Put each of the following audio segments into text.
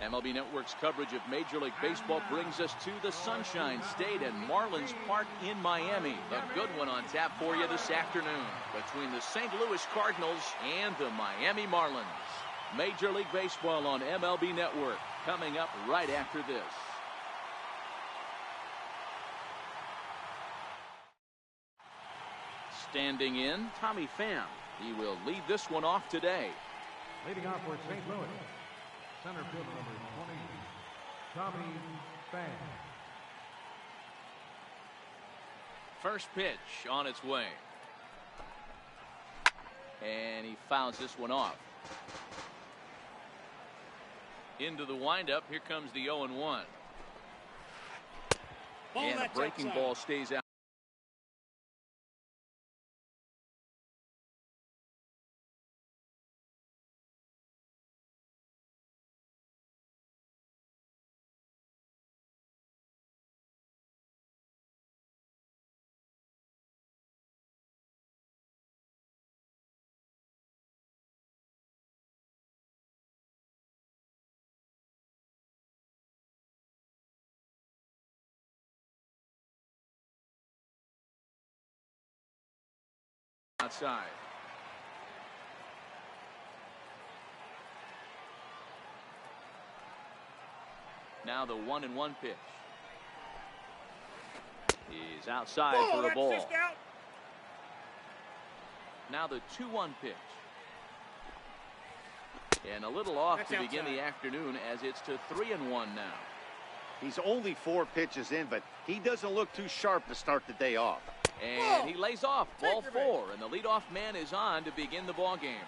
MLB Network's coverage of Major League Baseball brings us to the Sunshine State and Marlins Park in Miami. A good one on tap for you this afternoon between the St. Louis Cardinals and the Miami Marlins. Major League Baseball on MLB Network coming up right after this. Standing in, Tommy Pham. He will lead this one off today. Leading off for St. Louis, center field number 20, Tommy Pham. First pitch on its way. And he fouls this one off. Into the windup. Here comes the 0-1. And a breaking ball stays out. Outside. Now the 1-1 pitch. He's outside for a ball. Now the 2-1 pitch. And a little off to begin the afternoon as it's to 3-1 now. He's only 4 pitches in, but he doesn't look too sharp to start the day off. And he lays off, ball 4, and the leadoff man is on to begin the ball game.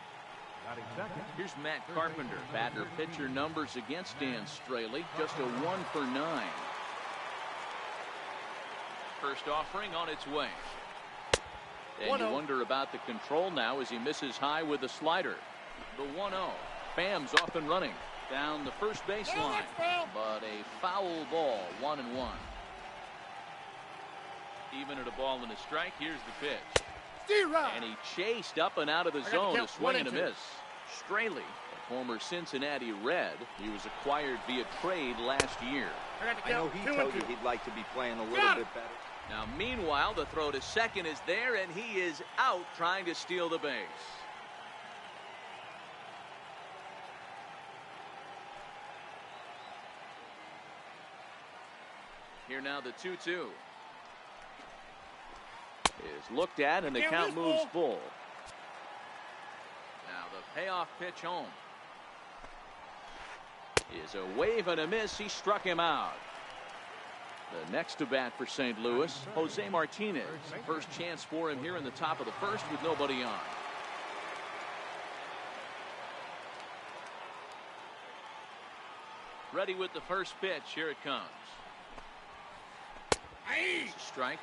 Here's Matt Carpenter. Batter-pitcher numbers against Dan Straley, just a 1 for 9. First offering on its way. And you wonder about the control now as he misses high with the slider. The 1-0. Pham's off and running down the first baseline, but a foul ball, 1-1. Even at a ball and a strike, here's the pitch. And he chased up and out of the zone, a swing and a miss. Straley, a former Cincinnati Red, he was acquired via trade last year. I know he told you he'd like to be playing a little bit better. Now, meanwhile, the throw to second is there, and he is out trying to steal the base. Here now the 2-2. Is looked at and the count moves full. Now the payoff pitch home. Is a wave and a miss. He struck him out. The next to bat for St. Louis, Jose Martinez. First chance for him here in the top of the first with nobody on. Ready with the first pitch. Here it comes. It's a strike.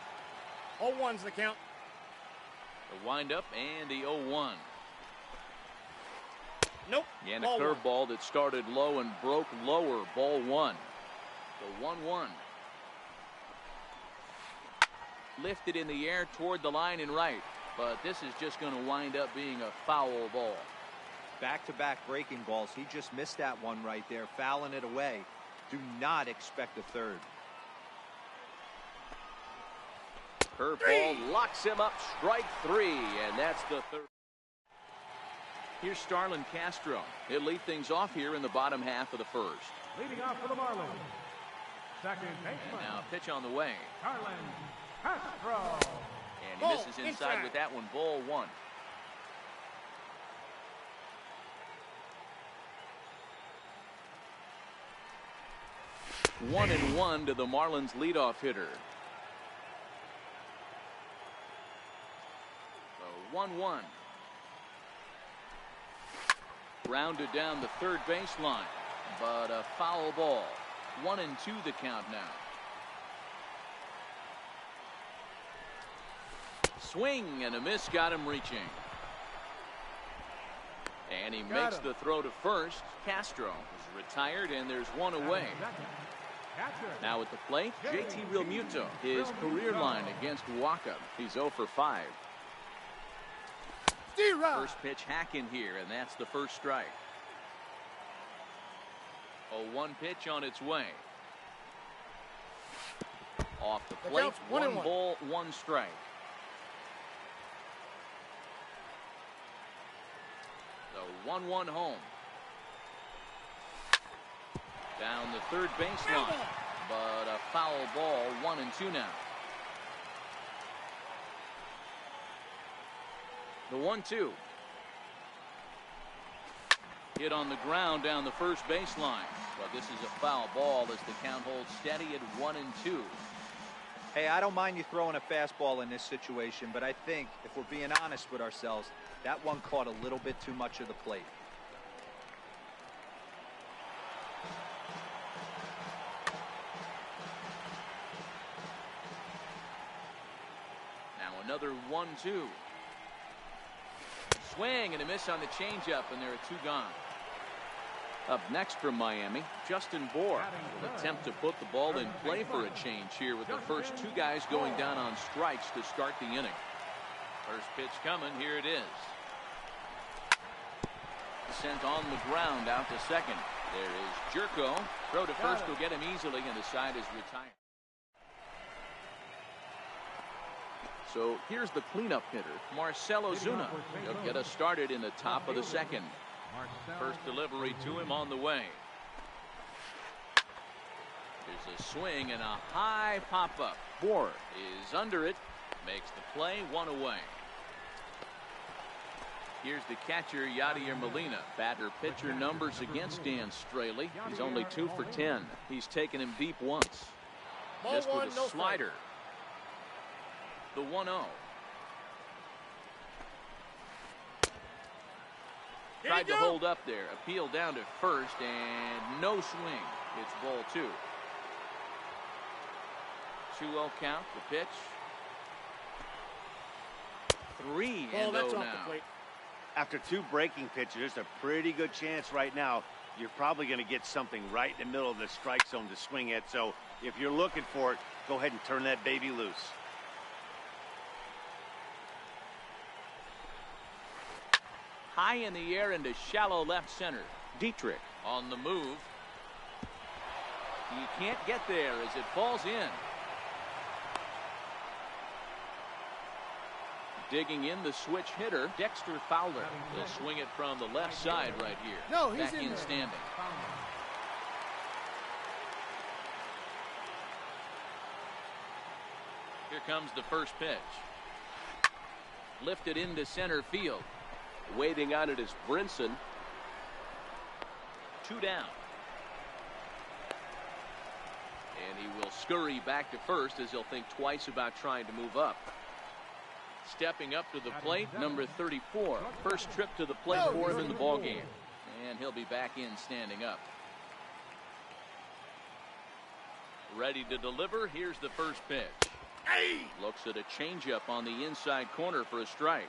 0-1's the count. The windup and the 0-1. Nope. And a curveball that started low and broke lower. Ball 1. The 1-1. Lifted in the air toward the line and right. But this is just going to wind up being a foul ball. Back-to-back breaking balls. He just missed that one right there, fouling it away. Do not expect a third. Curveball locks him up, strike 3, and that's the third. Here's Starlin Castro. He'll lead things off here in the bottom half of the first. Leading off for the Marlins, second baseman. And now a pitch on the way. Starlin Castro. And he misses inside with that one, ball 1. One and 1 to the Marlins leadoff hitter. 1-1. Rounded down the third baseline, but a foul ball. 1-2 the count now. Swing and a miss got him reaching. And he makes the throw to first. Castro is retired and there's one away. Now at the plate, JT Realmuto. His career line against Waka. He's 0 for 5. First pitch hack in here, and that's the first strike. 0-1 pitch on its way. Off the plate, Look out, 1 ball, 1 strike. The 1-1 home. Down the third baseline, but a foul ball, 1-2 now. The 1-2. Hit on the ground down the first baseline, but this is a foul ball as the count holds steady at 1-2. Hey, I don't mind you throwing a fastball in this situation, but I think if we're being honest with ourselves, that one caught a little bit too much of the plate. Now another 1-2. Swing and a miss on the changeup, and there are 2 gone. Up next from Miami, Justin Bohr will attempt to put the ball in play for a change here with the first 2 guys going down on strikes to start the inning. First pitch coming, here it is. Sent on the ground out to second. There is Jerko. Throw to first will get him easily, and the side is retired. So here's the cleanup hitter, Marcell Ozuna. He'll get us started in the top of the second. First delivery to him on the way. There's a swing and a high pop-up. Bohr is under it. Makes the play, 1 away. Here's the catcher, Yadier Molina. Batter-pitcher numbers against Dan Straley. He's only 2 for 10. He's taken him deep once. Just with a slider. The 1-0. Tried to hold up there. Appeal down to first, and no swing. It's ball 2. 2-0 count. The pitch. 3-0 now. After 2 breaking pitches, there's a pretty good chance right now you're probably going to get something right in the middle of the strike zone to swing at. So if you're looking for it, go ahead and turn that baby loose. High in the air into shallow left center. Dietrich on the move. He can't get there as it falls in. Digging in the switch hitter, Dexter Fowler. He'll swing it from the left side right here. No, he's back in standing. Here comes the first pitch. Lifted into center field. Waiting on it is Brinson. 2 down. And he will scurry back to first as he'll think twice about trying to move up. Stepping up to the plate, number 34. First trip to the plate for him in the ballgame. And he'll be back in standing up. Ready to deliver. Here's the first pitch. Looks at a changeup on the inside corner for a strike.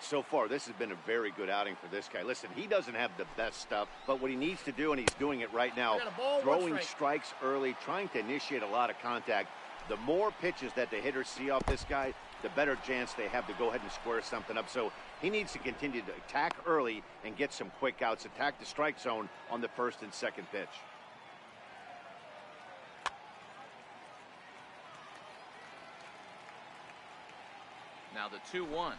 So far, this has been a very good outing for this guy. Listen, he doesn't have the best stuff, but what he needs to do, and he's doing it right now, throwing strikes early, trying to initiate a lot of contact. The more pitches that the hitters see off this guy, the better chance they have to go ahead and square something up. So he needs to continue to attack early and get some quick outs, attack the strike zone on the first and second pitch. Now the 2-1.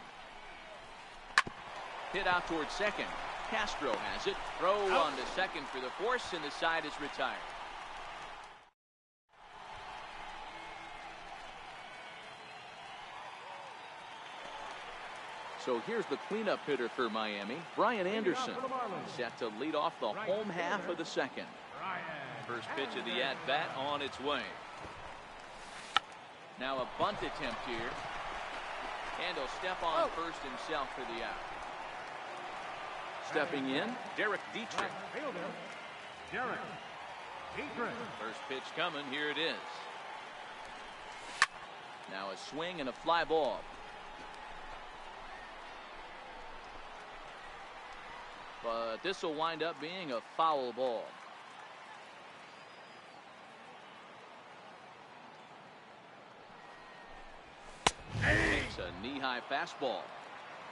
Hit out towards second. Castro has it. Throw on to second for the force, and the side is retired. So here's the cleanup hitter for Miami, Brian Anderson, set to lead off the home half of the second. First pitch of the at-bat on its way. Now a bunt attempt here. And he'll step on first himself for the out. Stepping in, Derek Dietrich. First pitch coming, here it is. Now a swing and a fly ball. But this will wind up being a foul ball. Takes a knee-high fastball.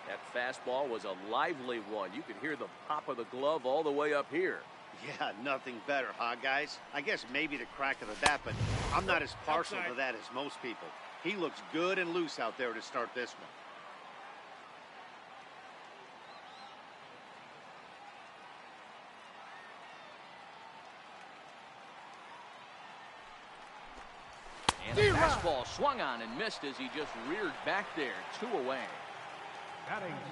That fastball was a lively one. You could hear the pop of the glove all the way up here. Yeah, nothing better, huh, guys? I guess maybe the crack of the bat, but I'm not as partial to that as most people. He looks good and loose out there to start this one. And a fastball swung on and missed as he just reared back there. 2 away.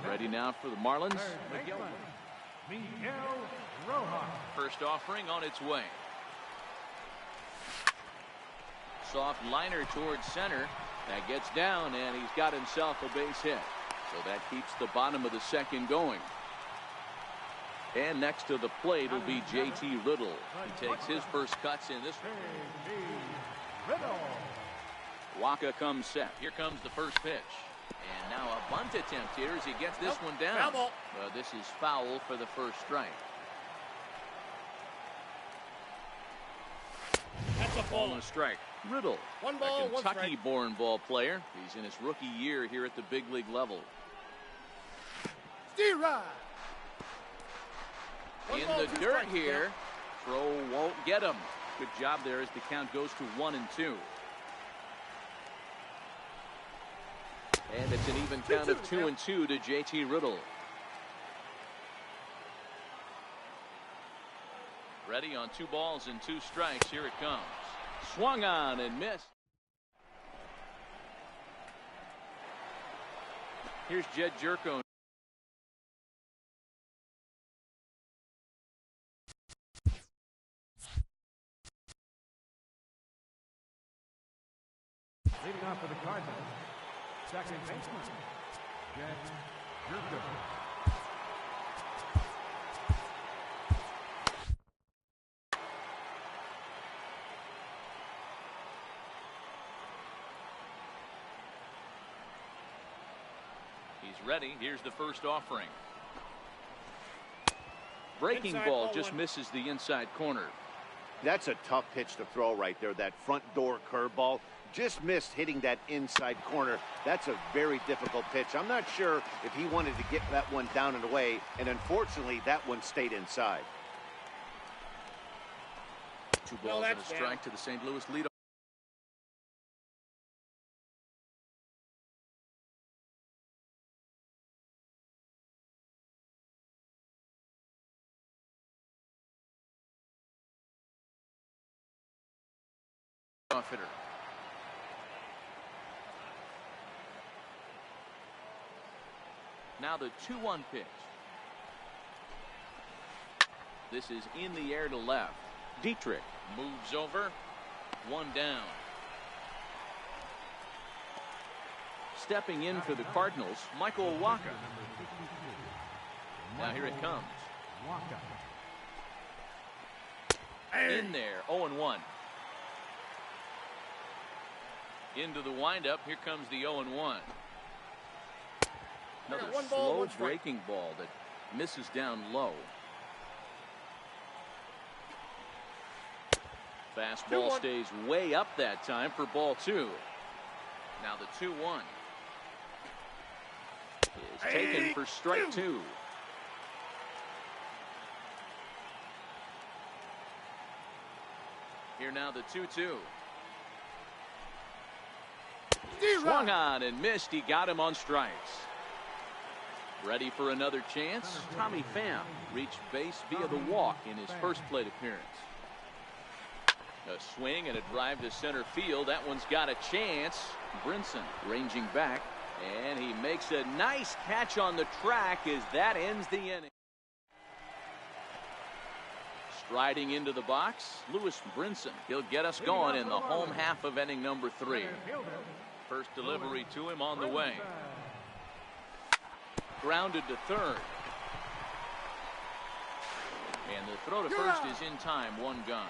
Ready now for the Marlins. Miguel Rojas. First offering on its way. Soft liner towards center. That gets down, and he's got himself a base hit. So that keeps the bottom of the second going. And next to the plate will be J.T. Riddle. He takes his first cuts in this one. Waka comes set. Here comes the first pitch. And now a bunt attempt here as he gets this one down. Well, this is foul for the first strike. That's a ball and a strike. Riddle, one ball, a Kentucky-born ball player. He's in his rookie year here at the big league level. In the dirt here. Throw won't get him. Good job there as the count goes to 1-2. And it's an even count of 2-2 to J.T. Riddle. Ready on 2 balls and 2 strikes. Here it comes. Swung on and missed. Here's Jed Jerko. Leading off for the Cardinals, second baseman, Jed Jerko. He's ready. Here's the first offering. Breaking ball just misses the inside corner. That's a tough pitch to throw right there. That front door curveball just missed hitting that inside corner. That's a very difficult pitch. I'm not sure if he wanted to get that one down and away, and unfortunately that one stayed inside. 2 balls and a strike to the St. Louis leadoff. Hitter. Now the 2-1 pitch. This is in the air to left. Dietrich moves over. 1 down. Stepping in for the Cardinals, Michael Waka. Now here it comes. In there, 0-1. Into the windup. Here comes the 0-1. Another slow breaking ball that misses down low. Fastball stays way up that time for ball 2. Now the 2-1 is taken for strike 2. Here now the 2-2. Swung on and missed. He got him on strikes. Ready for another chance. Tommy Pham reached base via the walk in his first plate appearance. A swing and a drive to center field. That one's got a chance. Brinson ranging back, and he makes a nice catch on the track as that ends the inning. Striding into the box, Lewis Brinson. He'll get us going in the home half of inning number 3. First delivery to him on the way. Grounded to third. And the throw to first is in time. 1 gone.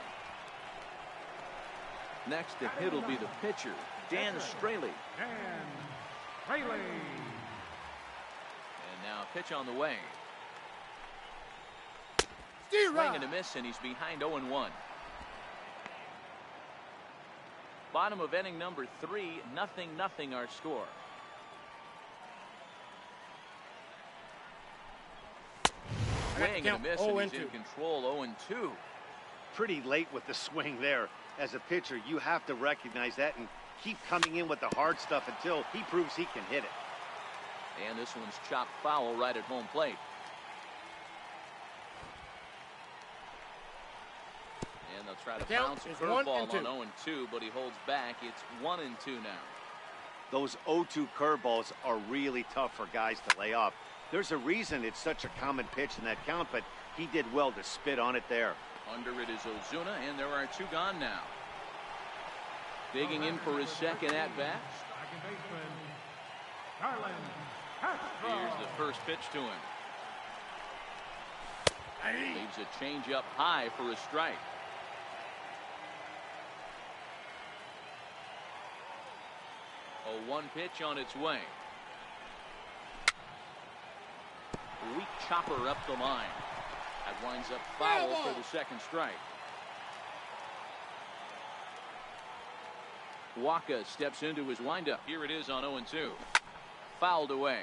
Next to hit will be the pitcher, Dan Straley. And now pitch on the way. Swing and a miss, and he's behind 0-1. Bottom of inning number 3, 0-0 our score. swing and a miss, and he's in control. 0-2. Pretty late with the swing there. As a pitcher, you have to recognize that and keep coming in with the hard stuff until he proves he can hit it. And this one's chopped foul right at home plate. And they'll try to bounce a curveball on 0-2, but he holds back. It's 1-2 now. Those 0-2 curveballs are really tough for guys to lay off. There's a reason it's such a common pitch in that count, but he did well to spit on it there. Under it is Ozuna, and there are 2 gone now. Digging in for his second at-bat. Here's the first pitch to him. Leaves a changeup high for a strike. A 1 pitch on its way. Weak chopper up the line. That winds up foul for the second strike. Waka steps into his windup. Here it is on 0-2. Fouled away.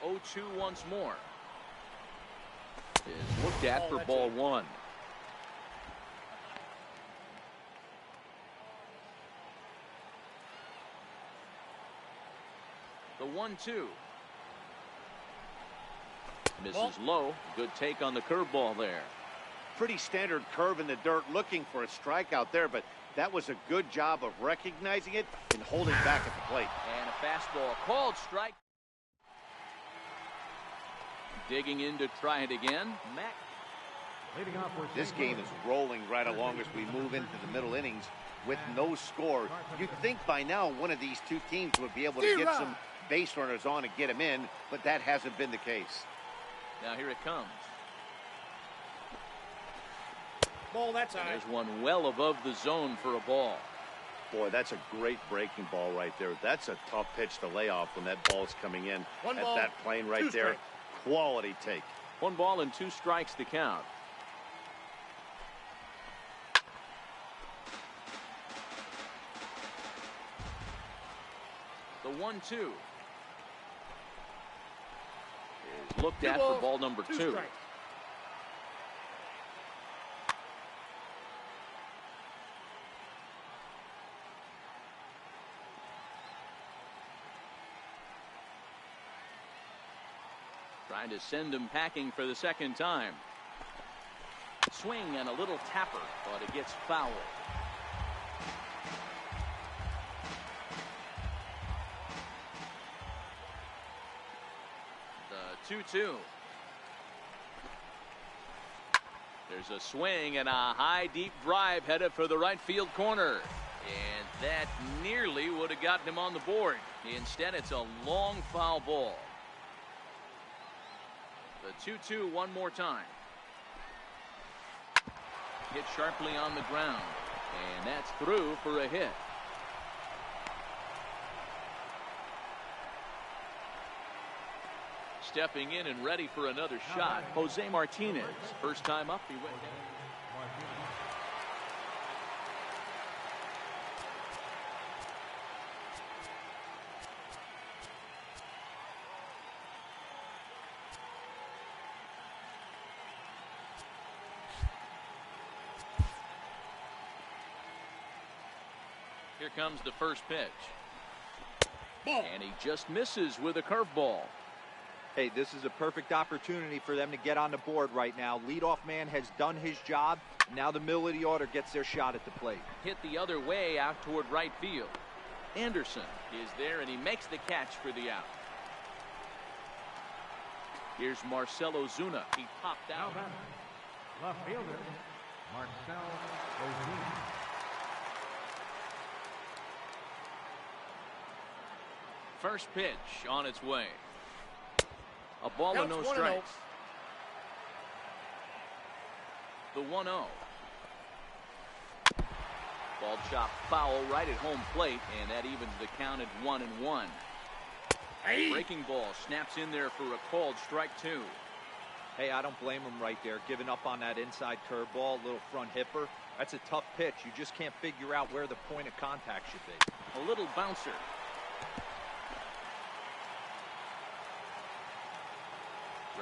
The 0-2 once more. Is looked at for ball 1. The 1-2. Misses low. Good take on the curveball there. Pretty standard curve in the dirt, looking for a strikeout there, but that was a good job of recognizing it and holding back at the plate. And a fastball called strike. Digging in to try it again. Mack. This game is rolling right along as we move into the middle innings with no score. You'd think by now one of these 2 teams would be able to get some base runners on and get them in, but that hasn't been the case. Now here it comes. Ball, that's high. There's one well above the zone for a ball. Boy, that's a great breaking ball right there. That's a tough pitch to lay off when that ball's coming in at that plane right there. Quality take. 1 ball and 2 strikes to count. The 1-2 is looked at for ball number 2. Strikes. Trying to send him packing for the second time. Swing and a little tapper, but it gets foul. The 2-2. There's a swing and a high deep drive headed for the right field corner. And that nearly would have gotten him on the board. Instead, it's a long foul ball. The 2-2 one more time. Hit sharply on the ground. And that's through for a hit. Stepping in and ready for another shot, Jose Martinez. First time up, he went down. Here comes the first pitch. And he just misses with a curveball. Hey, this is a perfect opportunity for them to get on the board right now. Leadoff man has done his job. Now the middle of the order gets their shot at the plate. Hit the other way out toward right field. Anderson is there, and he makes the catch for the out. Here's Marcell Ozuna. He popped out. Left fielder, Marcell Ozuna. First pitch on its way. A ball and no strikes. The 1-0. Ball chopped foul right at home plate, and that evens the count at 1-1. Breaking ball snaps in there for a called strike 2. Hey, I don't blame him right there, giving up on that inside curveball, little front hipper. That's a tough pitch. You just can't figure out where the point of contact should be. A little bouncer.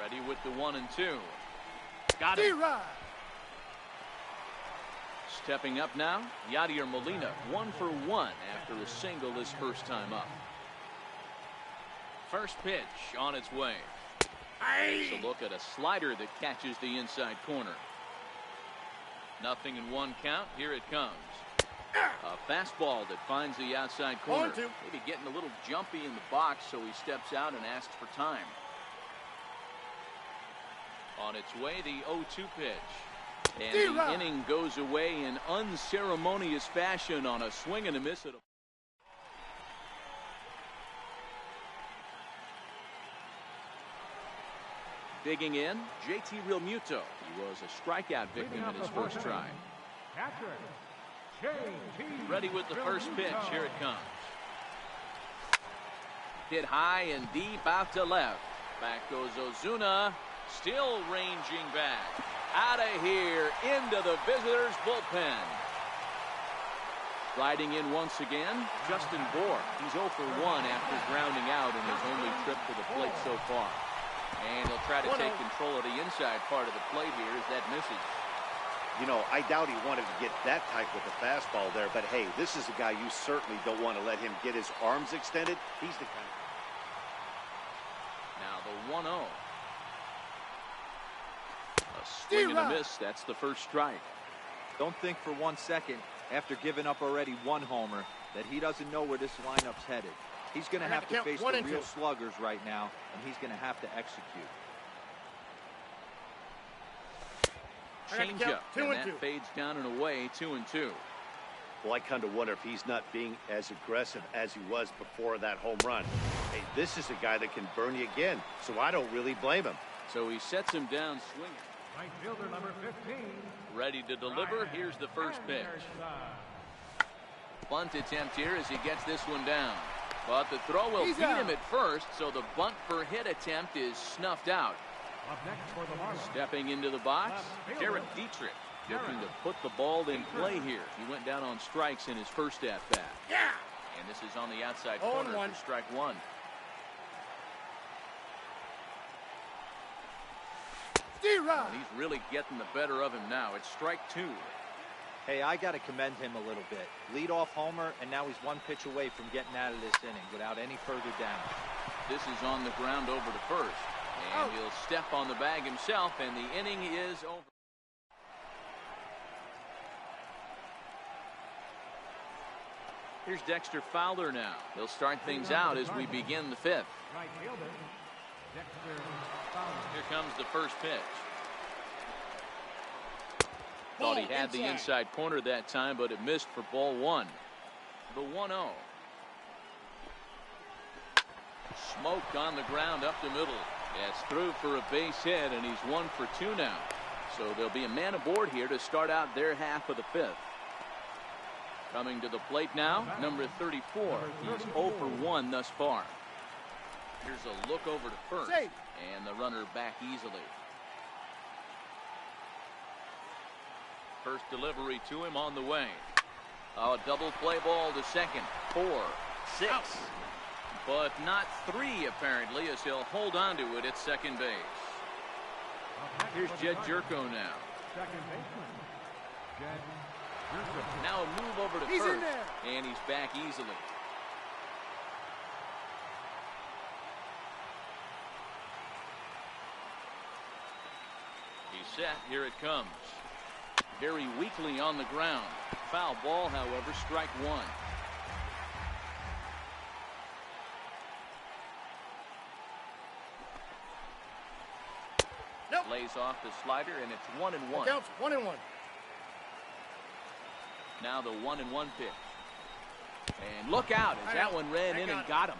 Ready with the 1-2. Got it. Stepping up now, Yadier Molina, 1 for 1 after a single his first time up. First pitch on its way. It's a look at a slider that catches the inside corner. 0-1 count. Here it comes. A fastball that finds the outside corner. Maybe getting a little jumpy in the box, so he steps out and asks for time. On its way, the 0-2 pitch. And the inning goes away in unceremonious fashion on a swing and a miss at a... Digging in, JT Realmuto. He was a strikeout victim in his first try. Ready with the first pitch. Here it comes. Hit high and deep out to left. Back goes Ozuna. Still ranging back. Out of here into the visitors' bullpen. Riding in once again, Justin Bour. He's 0 for 1 after grounding out in his only trip to the plate so far. And he'll try to take control of the inside part of the plate here as that misses. You know, I doubt he wanted to get that type with the fastball there, but hey, this is a guy you certainly don't want to let him get his arms extended. He's the kind of... Now the 1-0. A swing and a miss. That's the first strike. Don't think for 1 second, after giving up already 1 homer, that he doesn't know where this lineup's headed. He's going to have to face the real sluggers right now, and he's going to have to execute. Change up, and that fades down and away. 2-2. Well, I kind of wonder if he's not being as aggressive as he was before that home run. Hey, this is a guy that can burn you again, so I don't really blame him. So he sets him down swinging. Right fielder number 15. Ready to deliver. Here's the first pitch. Bunt attempt here as he gets this one down. But the throw will beat him at first, so the bunt for hit attempt is snuffed out. Up next for the Marlins. Stepping into the box, Derek Dietrich looking to put the ball in play here. He went down on strikes in his first at-bat. And this is on the outside corner for strike 1. And he's really getting the better of him now. It's strike 2. Hey, I got to commend him a little bit. Lead-off homer, and now he's 1 pitch away from getting out of this inning without any further damage. This is on the ground over to first. And he'll step on the bag himself, and the inning is over. Here's Dexter Fowler now. He'll start things out as we begin the 5th. Right fielder, Dexter Fowler. Here comes the first pitch. Thought he had the inside corner that time, but it missed for ball 1. The 1-0. Smoked on the ground up the middle. It's through for a base hit, and he's 1 for 2 now. So there'll be a man aboard here to start out their half of the 5th. Coming to the plate now, number 34. He's 0 for 1 thus far. Here's a look over to first, and the runner back easily. First delivery to him on the way. A double play ball to second. 4, 6. But not 3, apparently, as he'll hold on to it at second base. Here's Jed Jerko now. Second baseman, Jed Jerko. Now a move over to first, and he's back easily. He's set. Here it comes. Very weakly on the ground. Foul ball, however, strike 1. Lays off the slider, and it's 1-1. Counts 1-1. Now the 1-1 pitch. And look out as that one ran in and got him.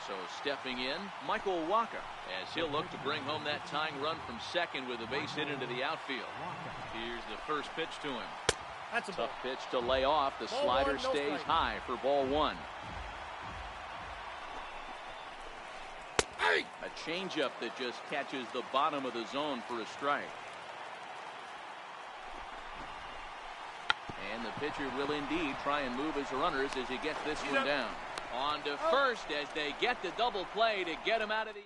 So stepping in, Michael Wacha, as he'll look to bring home that tying run from second with a base hit into the outfield. Here's the first pitch to him. That's a tough pitch to lay off. The slider stays high for ball 1. A changeup that just catches the bottom of the zone for a strike. And the pitcher will indeed try and move his runners as he gets this one down. On to first as they get the double play to get him out of the...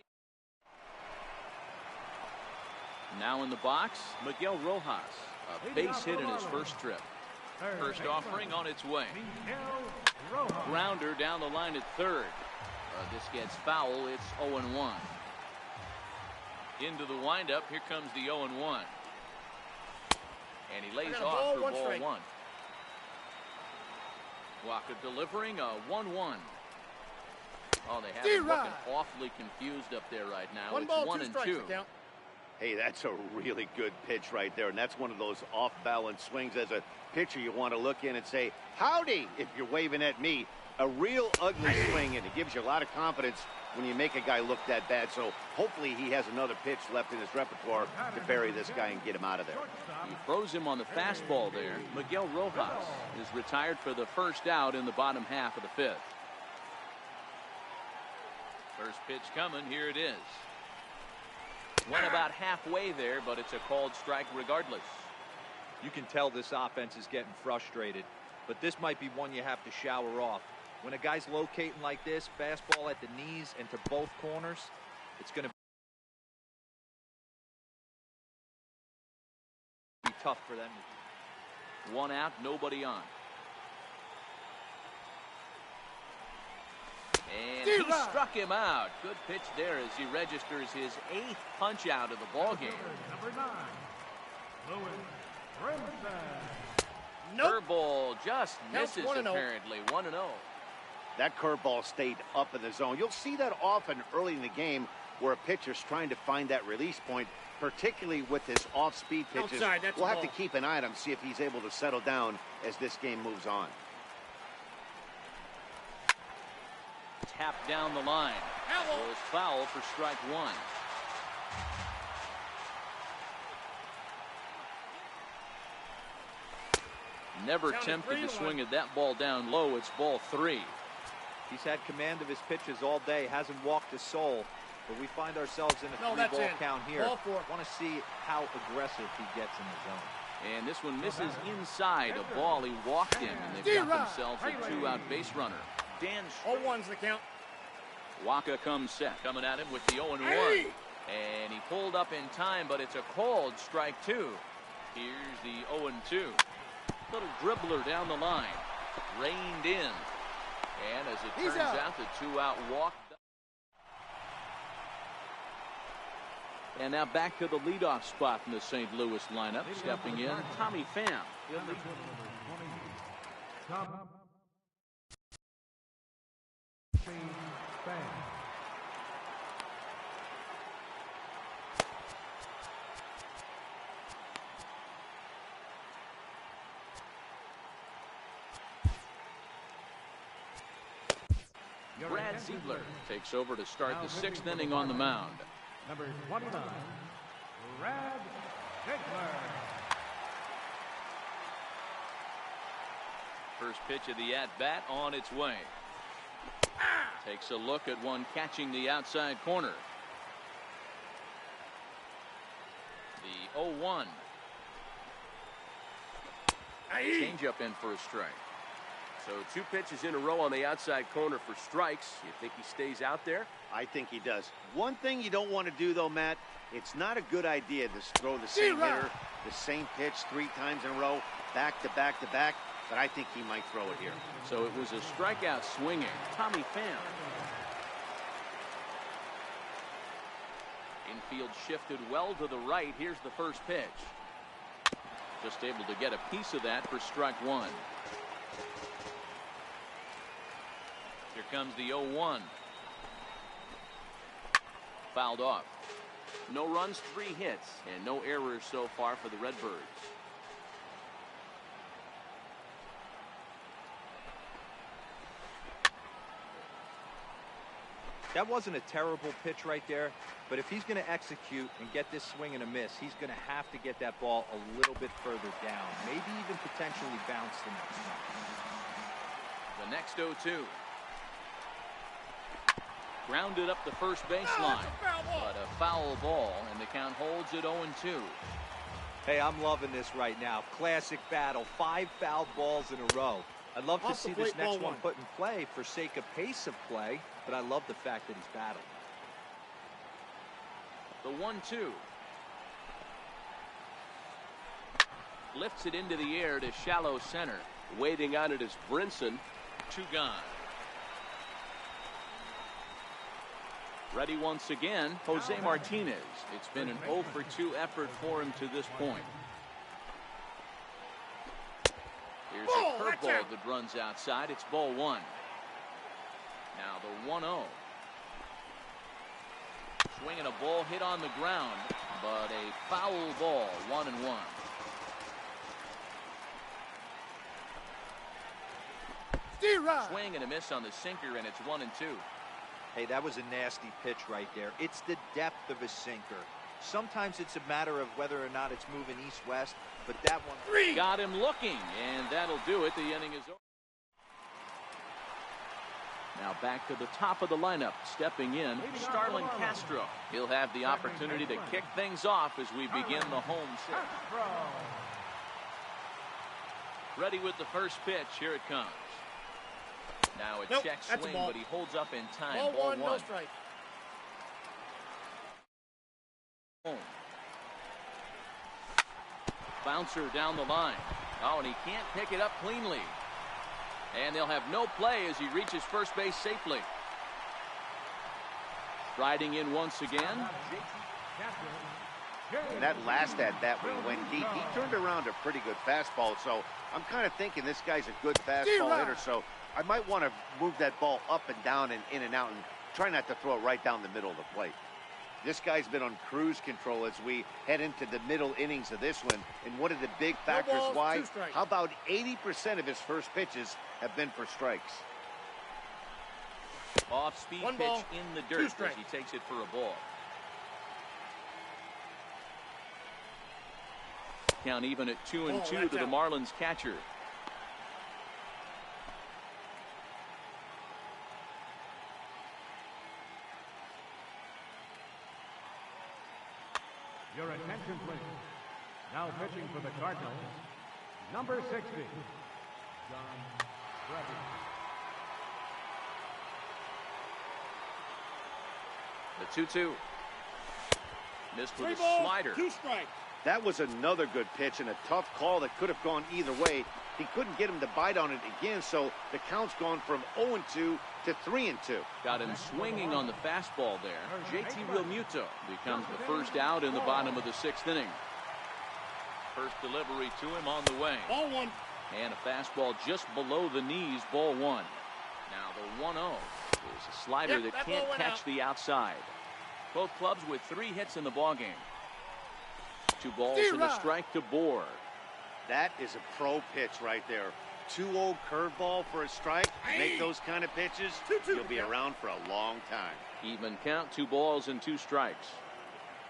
Now in the box, Miguel Rojas. A base hit in his first trip. First offering on its way. Grounder down the line at third. This gets foul. It's 0-1. Into the windup. Here comes the 0-1. And he lays off for ball one. Waka delivering a 1-1. Oh, they have him looking awfully confused up there right now. It's 1-2. Hey, that's a really good pitch right there, and that's one of those off-balance swings. As a pitcher, you want to look in and say, howdy, if you're waving at me. A real ugly swing, and it gives you a lot of confidence when you make a guy look that bad. So hopefully he has another pitch left in his repertoire to bury this guy and get him out of there. He froze him on the fastball there. Miguel Rojas is retired for the first out in the bottom half of the fifth. First pitch coming. Here it is. Went about halfway there, but it's a called strike regardless. You can tell this offense is getting frustrated, but this might be one you have to shower off. When a guy's locating like this, fastball at the knees and to both corners, it's going to be tough for them. One out, nobody on. And he struck him out. Good pitch there as he registers his 8th punch out of the ball game. Number 9, Lewis Brimson. Curveball just misses apparently. 1-0. That curveball stayed up in the zone. You'll see that often early in the game where a pitcher's trying to find that release point, particularly with his off-speed pitches. We'll have to keep an eye on him, see if he's able to settle down as this game moves on. Tap down the line. Goes foul for strike one. Never tempted to swing at that ball down low. It's ball 3. He's had command of his pitches all day, hasn't walked a soul, but we find ourselves in a 3-ball count here. Want to see how aggressive he gets in the zone. And this one misses inside a ball he walked in, and they've got themselves a 2-out base runner. Dan 0-1's the count. Waka comes set, coming at him with the 0-1. And he pulled up in time, but it's a called strike 2. Here's the 0-2. Little dribbler down the line. Reined in. And as it turns out, the 2-out walk. And now back to the leadoff spot in the St. Louis lineup. Stepping in, Tommy Pham. Brad Ziegler takes over to start the 6th inning on the mound. Number 29, Brad Ziegler. First pitch of the at-bat on its way. Takes a look at one catching the outside corner. The 0-1. Changeup in for a strike. So 2 pitches in a row on the outside corner for strikes. You think he stays out there? I think he does. One thing you don't want to do, though, Matt, it's not a good idea to throw the same hitter, the same pitch 3 times in a row, back to back to back, but I think he might throw it here. So it was a strikeout swinging. Tommy Pham. Infield shifted well to the right. Here's the first pitch. Just able to get a piece of that for strike 1. Here comes the 0-1. Fouled off. No runs, 3 hits, and no errors so far for the Redbirds. That wasn't a terrible pitch right there, but if he's going to execute and get this swing and a miss, he's going to have to get that ball a little bit further down, maybe even potentially bounce the next one. The next 0-2. Grounded up the first baseline, but a foul ball, and the count holds at 0-2. Hey, I'm loving this right now. Classic battle, 5 fouled balls in a row. I'd love to see this next one put in play for sake of pace of play, but I love the fact that he's battling. The 1-2. Lifts it into the air to shallow center. Waiting on it is Brinson. 2 gone. Ready once again, Jose Martinez. It's been an 0 for 2 effort for him to this point. Here's a curveball that runs outside. It's ball 1. Now the 1-0. Swinging a ball hit on the ground, but a foul ball, 1-1. Swing and a miss on the sinker, and it's 1-2. Hey, that was a nasty pitch right there. It's the depth of a sinker. Sometimes it's a matter of whether or not it's moving east-west, but that one... Got him looking, and that'll do it. The inning is over. Now back to the top of the lineup. Stepping in, Starlin Castro. He'll have the opportunity to kick things off as we begin the home stretch. Ready with the first pitch. Here it comes. Now a check swing, but he holds up in time. Ball 1, no strike. Bouncer down the line. Oh, and he can't pick it up cleanly. And they'll have no play as he reaches first base safely. Riding in once again. And that last at bat when he went deep, he turned around a pretty good fastball. So I'm kind of thinking this guy's a good fastball hitter. So I might want to move that ball up and down and in and out and try not to throw it right down the middle of the plate. This guy's been on cruise control as we head into the middle innings of this one. And one of the big factors why, how about 80% of his first pitches have been for strikes? Off-speed pitch in the dirt as he takes it for a ball. Count even at 2-2 to the Marlins catcher. Your attention, please. Now pitching for the Cardinals, number 60, John Bradley. The 2-2. Missed with a slider. 2 strikes. That was another good pitch and a tough call that could have gone either way. He couldn't get him to bite on it again, so the count's gone from 0-2 to 3-2. Got him swinging on the fastball there. JT Realmuto becomes the first out in the bottom of the 6th inning. First delivery to him on the way. Ball 1. And a fastball just below the knees, ball 1. Now the 1-0 is a slider that can't catch the outside. Both clubs with 3 hits in the ballgame. 2 balls and a strike to Bohr. That is a pro pitch right there. 2-0 curveball for a strike. Make those kind of pitches, you'll be around for a long time. Even count, 2 balls and 2 strikes.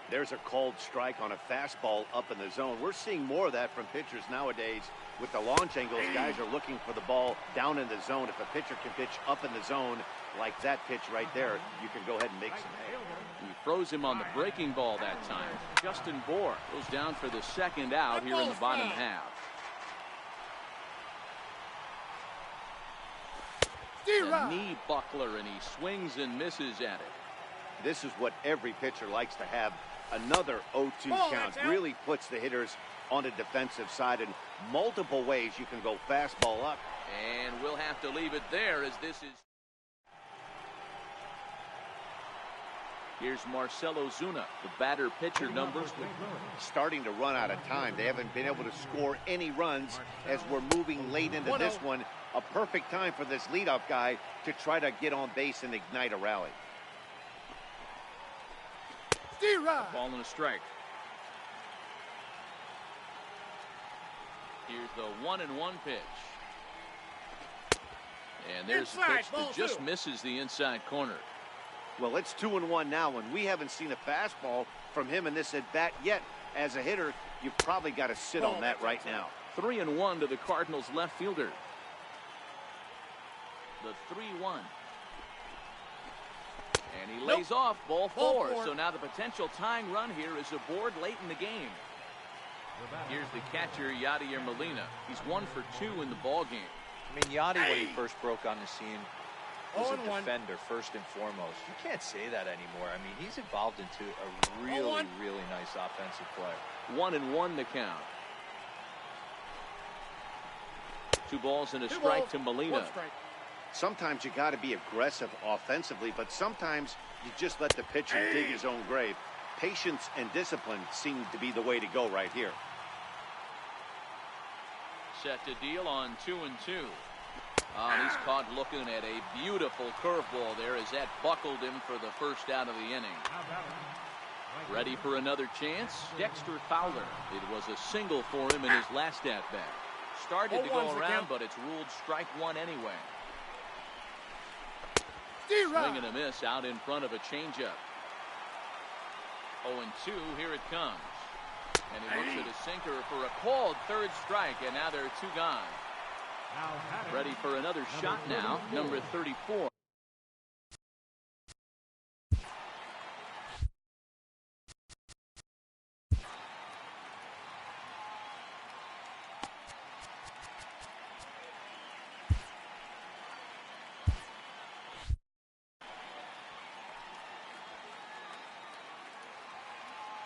There's a called strike on a fastball up in the zone. We're seeing more of that from pitchers nowadays. With the launch angles, guys are looking for the ball down in the zone. If a pitcher can pitch up in the zone like that pitch right there, you can go ahead and make some hay. He froze him on the breaking ball that time. Justin Bohr goes down for the 2nd out here in the bottom half. A knee buckler, and he swings and misses at it. This is what every pitcher likes to have. Another 0-2 count really puts the hitters on the defensive side. In multiple ways you can go fastball up. And we'll have to leave it there as this is. Here's Marcelo Zuna, the batter pitcher numbers. Starting to run out of time. They haven't been able to score any runs as we're moving late into this one. A perfect time for this leadoff guy to try to get on base and ignite a rally. Ball and a strike. Here's the 1-1 pitch. And there's the pitch that just misses the inside corner. Well, it's 2-1 now, and we haven't seen a fastball from him in this at-bat yet. As a hitter, you've probably got to sit on that right now. 3-1 to the Cardinals left fielder. The 3-1. And he lays off ball 4. So now the potential tying run here is aboard late in the game. Here's the catcher, Yadier Molina. He's 1 for 2 in the ball game. I mean, Yadi, when he first broke on the scene, was a defender first and foremost. You can't say that anymore. I mean, he's evolved into a really, really nice offensive player. 1-1 the count. 2 balls and a strike to Molina. Sometimes you got to be aggressive offensively, but sometimes you just let the pitcher dig his own grave. Patience and discipline seem to be the way to go right here. Set to deal on 2-2. He's caught looking at a beautiful curveball there as that buckled him for the first out of the inning. Ready for another chance? Dexter Fowler. It was a single for him in his last at-bat. Started to go around, but it's ruled strike 1 anyway. Swing and a miss out in front of a changeup. 0-2, here it comes. And he looks at a sinker for a called 3rd strike, and now there are 2 gone. Ready for another shot now, number 34.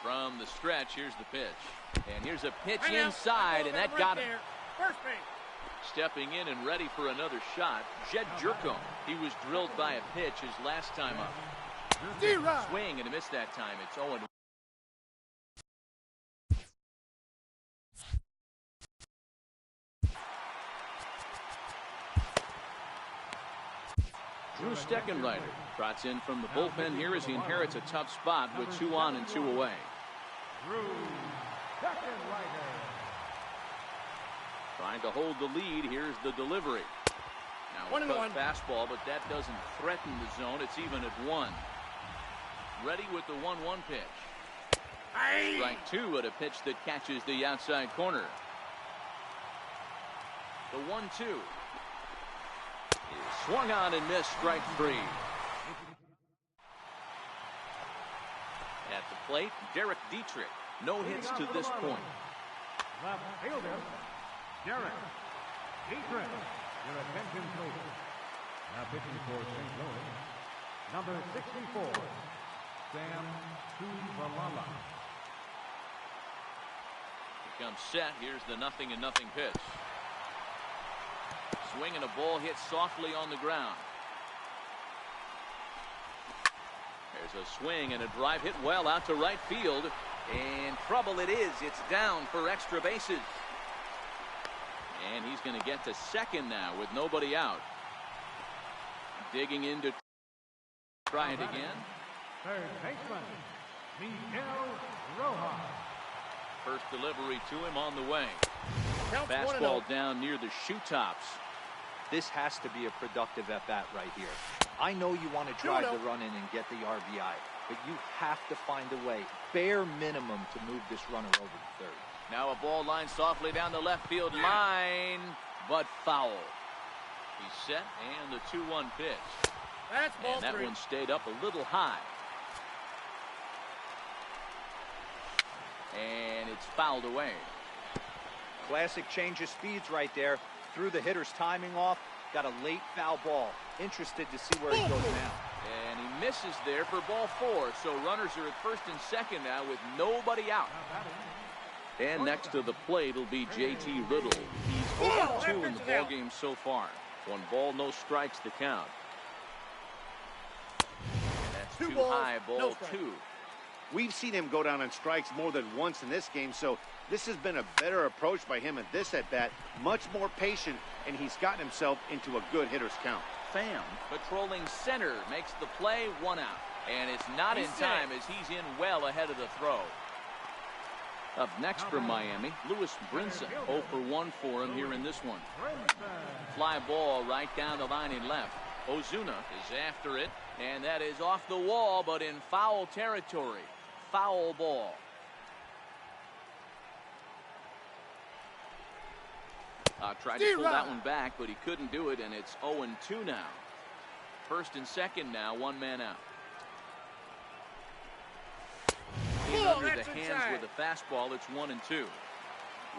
From the stretch, here's the pitch. And here's a pitch inside, and that got him. First base. Stepping in and ready for another shot, Jed Jerko. He was drilled by a pitch his last time up. Swing and a miss that time. It's 0-1. Drew Steckenrider trots in from the bullpen here as he inherits a tough spot with 2 on and 2 away. Drew Steckenrider. Trying to hold the lead. Here's the delivery. Now a cut fastball, but that doesn't threaten the zone. It's even at 1. Ready with the 1-1 pitch. Strike 2 at a pitch that catches the outside corner. The 1-2. Swung on and missed. Strike 3. At the plate, Derek Dietrich. No hits to this point. Left fielder, Derek Dietrich. Your attention, please. Now pitching for St. Louis, number 64, Sam Tuvalala. Becomes set. Here's the 0-0 pitch. Swing and a ball hit softly on the ground. There's a swing and a drive hit well out to right field. And trouble it is. It's down for extra bases. And he's going to get to second now with nobody out. Digging in to try it again. Third baseman, Miguel Rojas. First delivery to him on the way. Count Fastball down near the shoe tops. This has to be a productive at-bat right here. I know you want to drive the run in and get the RBI, but you have to find a way, bare minimum, to move this runner over to third. Now a ball line softly down the left field line, but foul. He's set, and the 2-1 pitch. That's ball and that 3. one stayed up a little high. And it's fouled away. Classic change of speeds right there. Threw the hitter's timing off. Got a late foul ball. Interested to see where he goes now. And he misses there for ball 4. So runners are at first and second now with nobody out. And next to the plate will be J.T. Riddle. He's 0-2 in the ball game so far. 1 ball, no strikes to count. And that's 2 too balls, high, ball no strike. 2. We've seen him go down on strikes more than once in this game, so this has been a better approach by him at this at-bat. Much more patient, and he's gotten himself into a good hitter's count. Pham patrolling center makes the play, 1 out. And it's not in time as he's in well ahead of the throw. Up next from Miami, Lewis Brinson. 0 for 1 for him here in this one. Fly ball right down the line in left. Ozuna is after it, and that is off the wall, but in foul territory. Foul ball. Tried to pull that one back, but he couldn't do it, and it's 0-2 now. First and second now, 1 man out. In under the hands with a fastball, it's 1-2.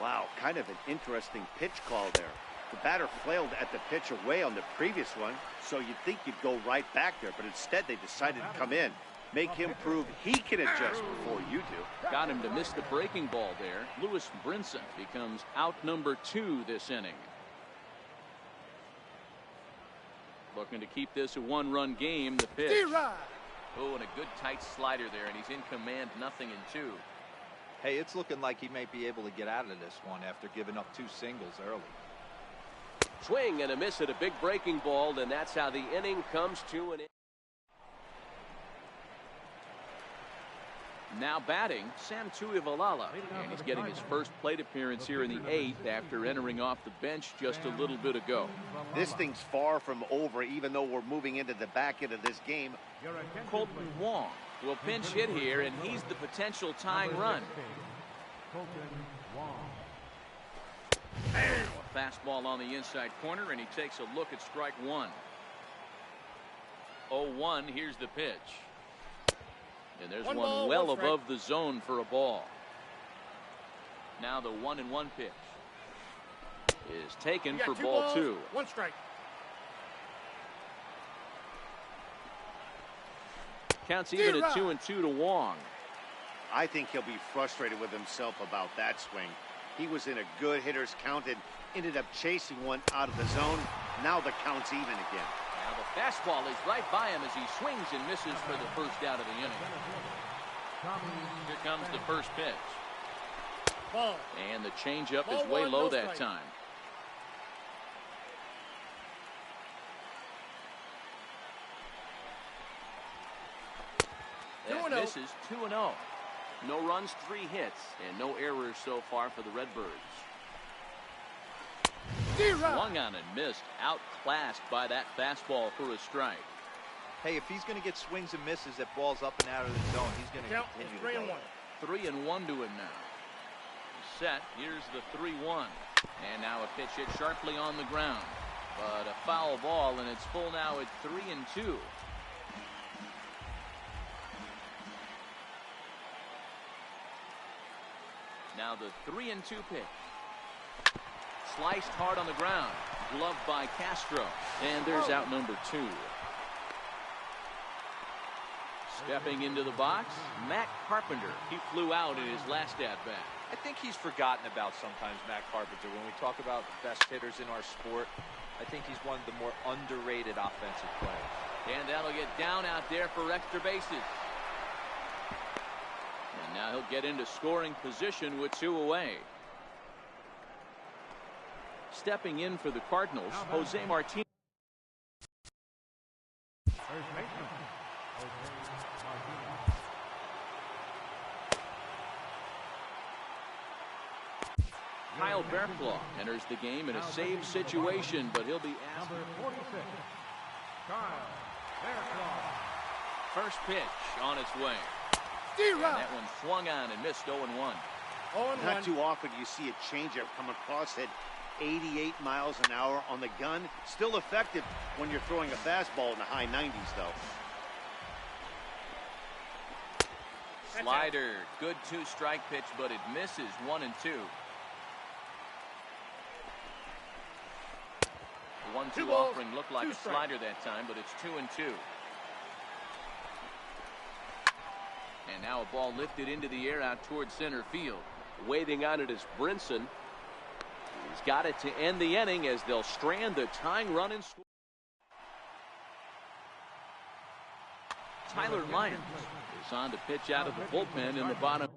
Wow, kind of an interesting pitch call there. The batter flailed at the pitch away on the previous one, so you'd think you'd go right back there, but instead they decided to come in. Make him prove he can adjust before you do. Got him to miss the breaking ball there. Lewis Brinson becomes out number 2 this inning. Looking to keep this a one-run game. The pitch. D-Rod. Oh, and a good tight slider there, and he's in command, 0-2. Hey, it's looking like he may be able to get out of this one after giving up 2 singles early. Swing and a miss at a big breaking ball, and that's how the inning comes to an end. Now batting, Sam Tuivalala, and he's getting his first plate appearance here in the 8th after entering off the bench just a little bit ago. This thing's far from over, even though we're moving into the back end of this game. Colton Wong will pinch hit here, and he's the potential tying run. A fastball on the inside corner, and he takes a look at strike one. 0-1, here's the pitch. And there's one ball, well one above the zone for a ball. Now the 1-1 pitch is taken for ball balls, 2. 1 strike. Counts even at 2-2 to Wong. I think he'll be frustrated with himself about that swing. He was in a good hitter's count and ended up chasing one out of the zone. Now the count's even again. Now the fastball is right by him as he swings and misses for the first out of the inning. Here comes the first pitch. Ball. And the changeup Ball is way one, low no that strike. time. That 2-0. misses 2-0. No runs, 3 hits, and no errors so far for the Redbirds. D-Rod. Swung on and missed, outclassed by that fastball for a strike. Hey, if he's going to get swings and misses at balls up and out of the zone, he's going to Count continue is to 3-1. go. 3-1 to him now. Set. Here's the 3-1. And now a pitch hit sharply on the ground. But a foul ball, and it's full now at 3-2. Now the 3-2 pitch. Sliced hard on the ground. Gloved by Castro. And there's out number 2. Stepping into the box, Matt Carpenter. He flew out in his last at-bat. I think he's forgotten about sometimes, Matt Carpenter. When we talk about the best hitters in our sport, I think he's one of the more underrated offensive players. And that'll get down out there for extra bases. And now he'll get into scoring position with 2 away. Stepping in for the Cardinals, Jose Martinez. Kyle Bearclaw enters the game in a save situation, but he'll be asked. Number 46, Kyle Bearclaw. First pitch on its way. D-Rod. That one swung on and missed 0-1. 0-1. Not too often you see a changeup come across at 88 miles an hour on the gun. Still effective when you're throwing a fastball in the high 90s, though. Slider, good 2-strike pitch, but it misses 1-2. 1-2 2 balls, offering looked like 2 a strikes. slider that time, but it's 2-2. And now a ball lifted into the air out towards center field. Waiting on it is Brinson. He's got it to end the inning as they'll strand the tying run and score. Tyler Lyons is on to pitch out of the bullpen in the bottom.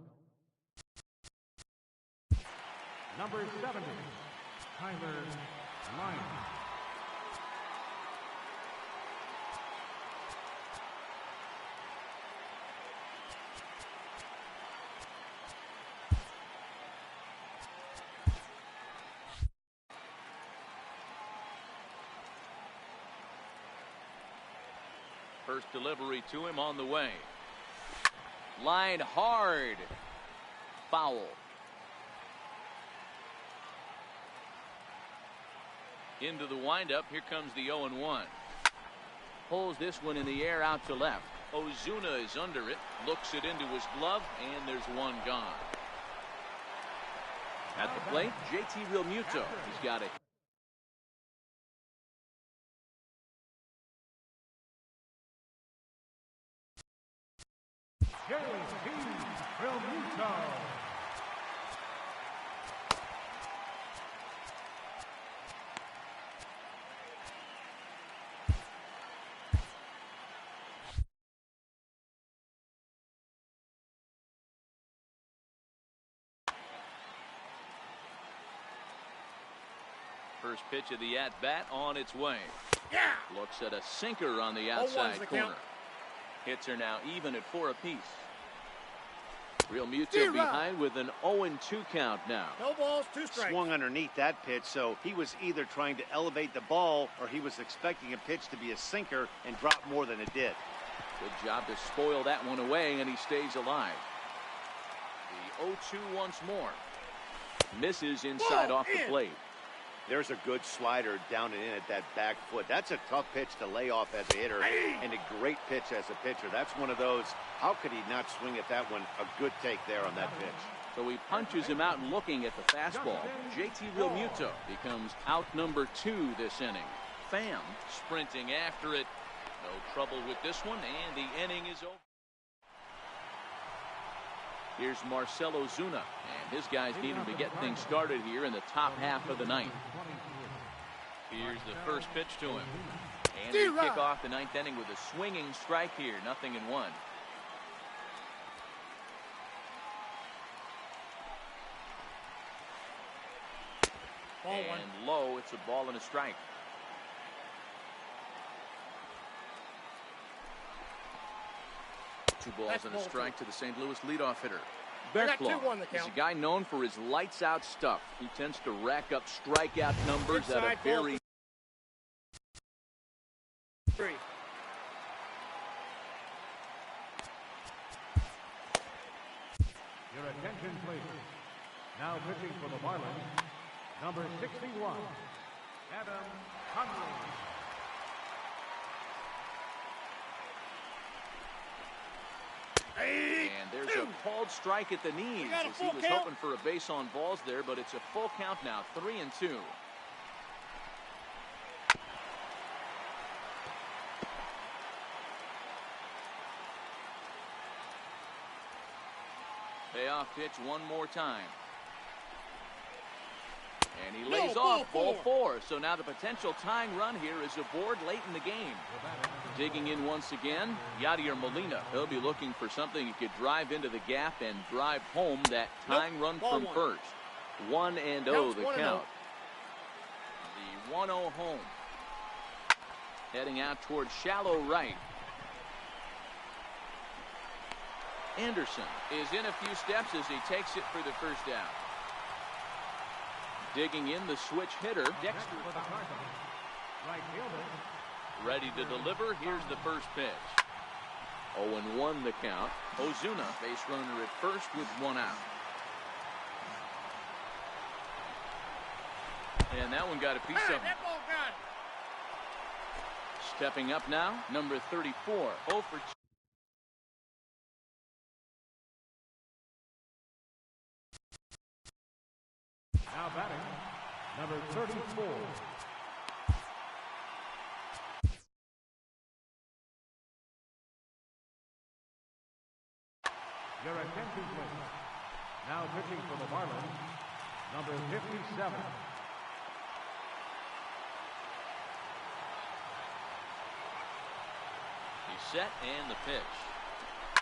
Number 70, Tyler Lyons. First delivery to him on the way. Line hard. Foul. Into the windup. Here comes the 0-1. Pulls this one in the air out to left. Ozuna is under it. Looks it into his glove, and there's one gone. At the plate, JT Realmuto. He's got it. JT Realmuto. First pitch of the at-bat on its way. Yeah. Looks at a sinker on the outside corner. count. Hits are now even at 4 apiece. Real Muto behind with an 0-2 count now. No balls, 2 strikes. Swung underneath that pitch, so he was either trying to elevate the ball or he was expecting a pitch to be a sinker and drop more than it did. Good job to spoil that one away, and he stays alive. The 0-2 once more. Misses inside off the plate. There's a good slider down and in at that back foot. That's a tough pitch to lay off as a hitter and a great pitch as a pitcher. That's one of those, how could he not swing at that one? A good take there on that pitch. So he punches him out looking at the fastball. JT Realmuto becomes out number 2 this inning. Pham sprinting after it. No trouble with this one, and the inning is over. Here's Marcell Ozuna, and his guys needing to get things started here in the top half of the ninth. Here's the first pitch to him. And they kick off the ninth inning with a swinging strike here, 0-1. And low, it's a ball and a strike. Two balls and a strike to the St. Louis leadoff hitter. Berklow is a guy known for his lights-out stuff. He tends to rack up strikeout numbers at a very... Your attention, please. Now pitching for the Marlins, number 61, Adam Conley. And there's a called strike at the knees as he was hoping for a base on balls there, but it's a full count now, 3-2. Payoff pitch one more time. And he lays off ball 4. So now the potential tying run here is aboard late in the game. Digging in once again, Yadier Molina. He'll be looking for something he could drive into the gap and drive home that tying run from first. 1-0 the count. The 1-0 home. Heading out towards shallow right. Anderson is in a few steps as he takes it for the first down. Digging in the switch hitter, Dexter. Ready to deliver. Here's the first pitch. 0-1 the count. Ozuna, base runner at first with 1 out. And that one got a piece of him. Stepping up now, number 34. 0 for 2. Now batting, number 34. Your attention, please. Now pitching for the Marlins, number 57. He's set and the pitch.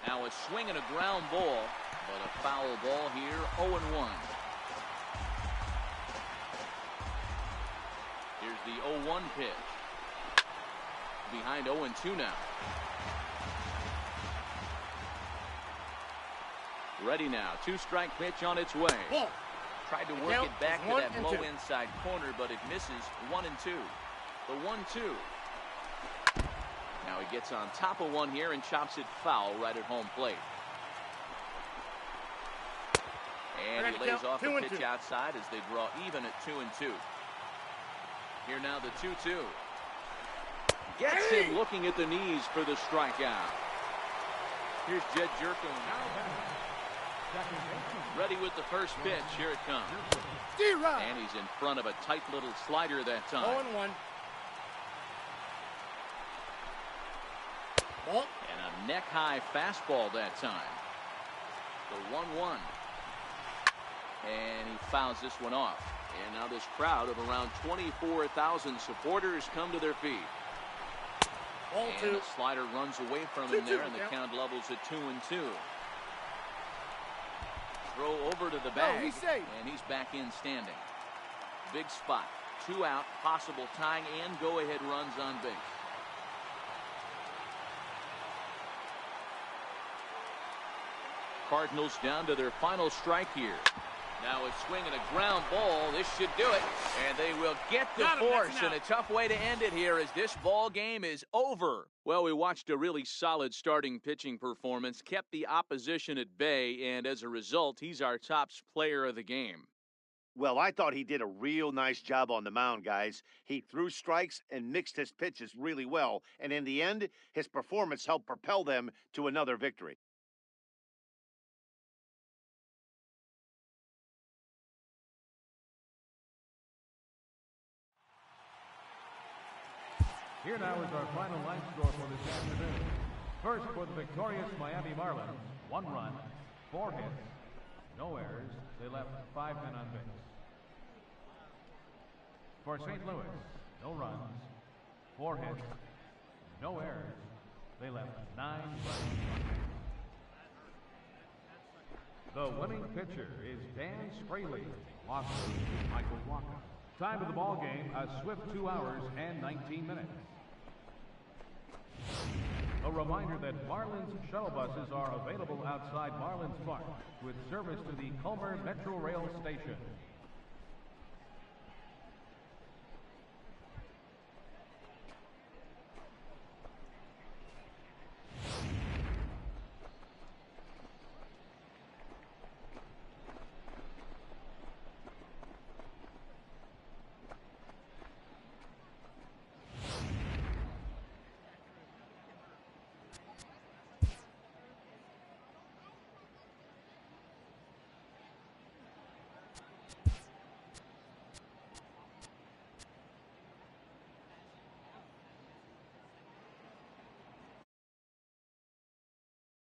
Now a swing and a ground ball, but a foul ball here, 0-1. Here's the 0-1 pitch. Behind 0-2 now. Ready now. 2-strike pitch on its way. Tried to work it back to that low inside corner, but it misses. 1-2. The 1-2. Now he gets on top of one here and chops it foul right at home plate. And he lays off a pitch outside as they draw even at 2-2. Here now the 2-2. Gets him looking at the knees for the strikeout. Here's Jed Jerkin. Ready with the first pitch. Here it comes. And he's in front of a tight little slider that time. 0-1. And a neck-high fastball that time. The 1-1. And he fouls this one off. And now this crowd of around 24,000 supporters come to their feet. And the slider runs away from him there, and the count levels at 2-2. Throw over to the bag, and he's back in standing. Big spot. 2 out, possible tying and go-ahead runs on base. Cardinals down to their final strike here. Now a swing and a ground ball. This should do it. And they will get the force. And a tough way to end it here as this ball game is over. Well, we watched a really solid starting pitching performance, kept the opposition at bay, and as a result, he's our top player of the game. Well, I thought he did a real nice job on the mound, guys. He threw strikes and mixed his pitches really well. And in the end, his performance helped propel them to another victory. Here now is our final line score for this afternoon. First, for the victorious Miami Marlins, 1 run, 4 hits, no errors. They left 5 men on base. For St. Louis, no runs, 4 hits, no errors. They left 9 runs. The winning pitcher is Dan Spraley. Lost Michael Walker. Time of the ball game, a swift 2 hours and 19 minutes. A reminder that Marlins shuttle buses are available outside Marlins Park with service to the Culmer Metro Rail Station.